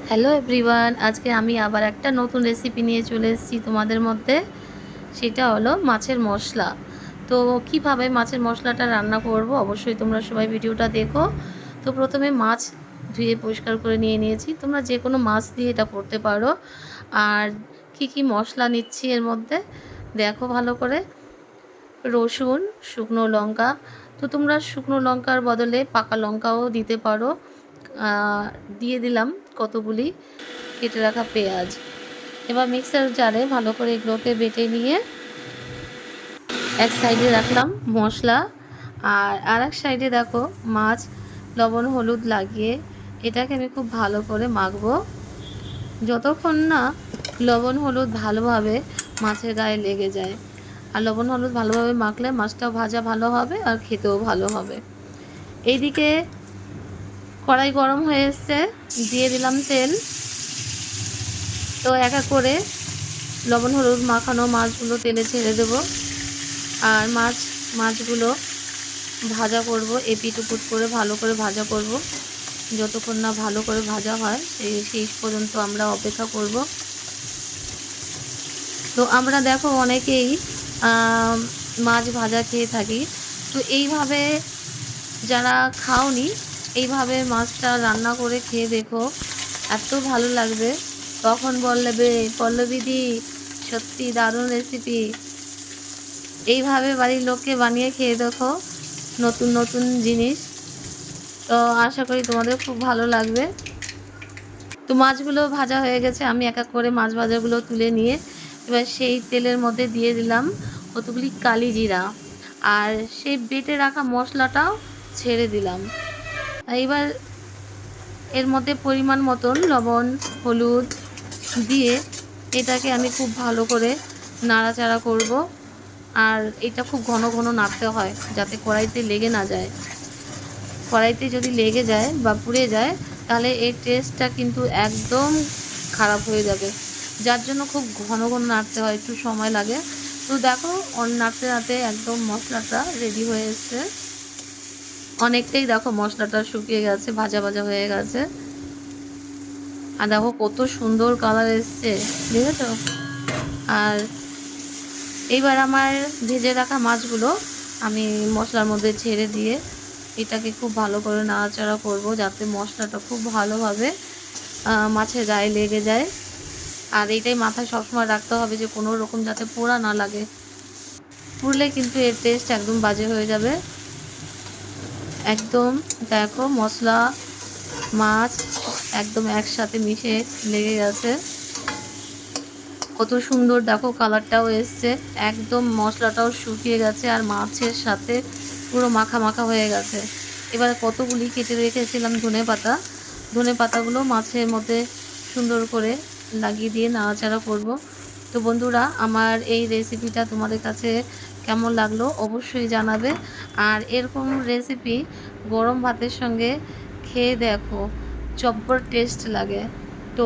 Hello everyone, আজকে আমি আবার একটা নতুন রেসিপি নিয়ে চলে এসেছি তোমাদের মধ্যে। সেটা হলো মাছের মশলা। তো কিভাবে মাছের মশলাটা রান্না করব অবশ্যই তোমরা সবাই ভিডিওটা দেখো। তো প্রথমে মাছ ধুয়ে পরিষ্কার করে নিয়ে নিয়েছি। তোমরা যে কোনো মাছ দিয়ে এটা করতে পারো। আর কি মশলা নিচ্ছি এর মধ্যে দেখো ভালো করে। রসুন, শুকনো লঙ্কা। তো তোমরা শুকনো লঙ্কার বদলে পাকা লঙ্কাও দিতে পারো। দিয়ে দিলাম কতগুলি কেটে রাখা পেঁয়াজ। এবার মিক্সার জারে ভালো করে এগুলোকে বেটে নিয়ে এক সাইডে রাখলাম মশলা। আর এক সাইডে দেখো মাছ লবণ হলুদ লাগিয়ে এটাকে আমি খুব ভালো করে মাখবো, যতক্ষণ না লবণ হলুদ ভালোভাবে মাছের গায়ে লেগে যায়। আর লবণ হলুদ ভালোভাবে মাখলে মাছটাও ভাজা ভালো হবে আর খেতেও ভালো হবে। এইদিকে কড়াই গরম হয়ে এসছে, দিয়ে দিলাম তেল। তো এক এক করে লবণ হলুদ মাখানো মাছগুলো তেলে ছেড়ে দেব। আর মাছগুলো ভাজা করব, এপিট ওপিট করে ভালো করে ভাজা করব। যতক্ষণ না ভালো করে ভাজা হয় সেই পর্যন্ত আমরা অপেক্ষা করব। তো আমরা দেখো অনেকেই মাছ ভাজা খেয়ে থাকি। তো এইভাবে যারা খাওনি এইভাবে মাছটা রান্না করে খেয়ে দেখো, এত ভালো লাগবে। তখন বলবে পল্লবীদি সত্যি দারুণ রেসিপি। এইভাবে বাড়ির লোককে বানিয়ে খেয়ে দেখো নতুন নতুন জিনিস। তো আশা করি তোমাদের খুব ভালো লাগবে। তো মাছগুলো ভাজা হয়ে গেছে, আমি এক এক করে মাছ ভাজাগুলো তুলে নিয়ে এবার সেই তেলের মধ্যে দিয়ে দিলাম কতগুলি কালি জিরা। আর সেই বেটে রাখা মশলাটাও ছেড়ে দিলাম। এবার এর মধ্যে পরিমাণ মতন লবণ হলুদ দিয়ে এটাকে আমি খুব ভালো করে নাড়াচাড়া করব। আর এটা খুব ঘন ঘন নাড়তে হয় যাতে কড়াইতে লেগে না যায়। কড়াইতে যদি লেগে যায় বা পুড়ে যায় তাহলে এর টেস্টটা কিন্তু একদম খারাপ হয়ে যাবে। যার জন্য খুব ঘন ঘন নাড়তে হয়, একটু সময় লাগে। তো দেখো নাড়তে নাড়তে একদম মশলাটা রেডি হয়ে এসছে। অনেকটাই দেখো মশলাটা শুকিয়ে গেছে, ভাজা ভাজা হয়ে গেছে। আর দেখো কত সুন্দর কালার এসছে, দেখেছো? আর এইবার আমার ভেজে রাখা মাছগুলো আমি মশলার মধ্যে ছেড়ে দিয়ে এটাকে খুব ভালো করে নাড়াচাড়া করব যাতে মশলাটা খুব ভালোভাবে মাছের গায়ে লেগে যায়। আর এইটাই মাথায় সবসময় রাখতে হবে যে কোনো রকম যাতে পোড়া না লাগে। পুড়লে কিন্তু এর টেস্ট একদম বাজে হয়ে যাবে। একদম দেখো মশলা মাছ একদম একসাথে মিশে লেগে গেছে। কত সুন্দর দেখো কালারটাও এসছে, একদম মশলাটাও শুকিয়ে গেছে আর মাছের সাথে পুরো মাখা মাখা হয়ে গেছে। এবার কতগুলি কেটে রেখেছিলাম ধনে পাতাগুলো মাছের মধ্যে সুন্দর করে লাগিয়ে দিয়ে নাড়াচাড়া করব। তো বন্ধুরা, আমার এই রেসিপিটা তোমাদের কাছে কেমন লাগলো অবশ্যই জানাবে। আর এরকম রেসিপি গরম ভাতের সঙ্গে খেয়ে দেখো, জব্বর টেস্ট লাগে। তো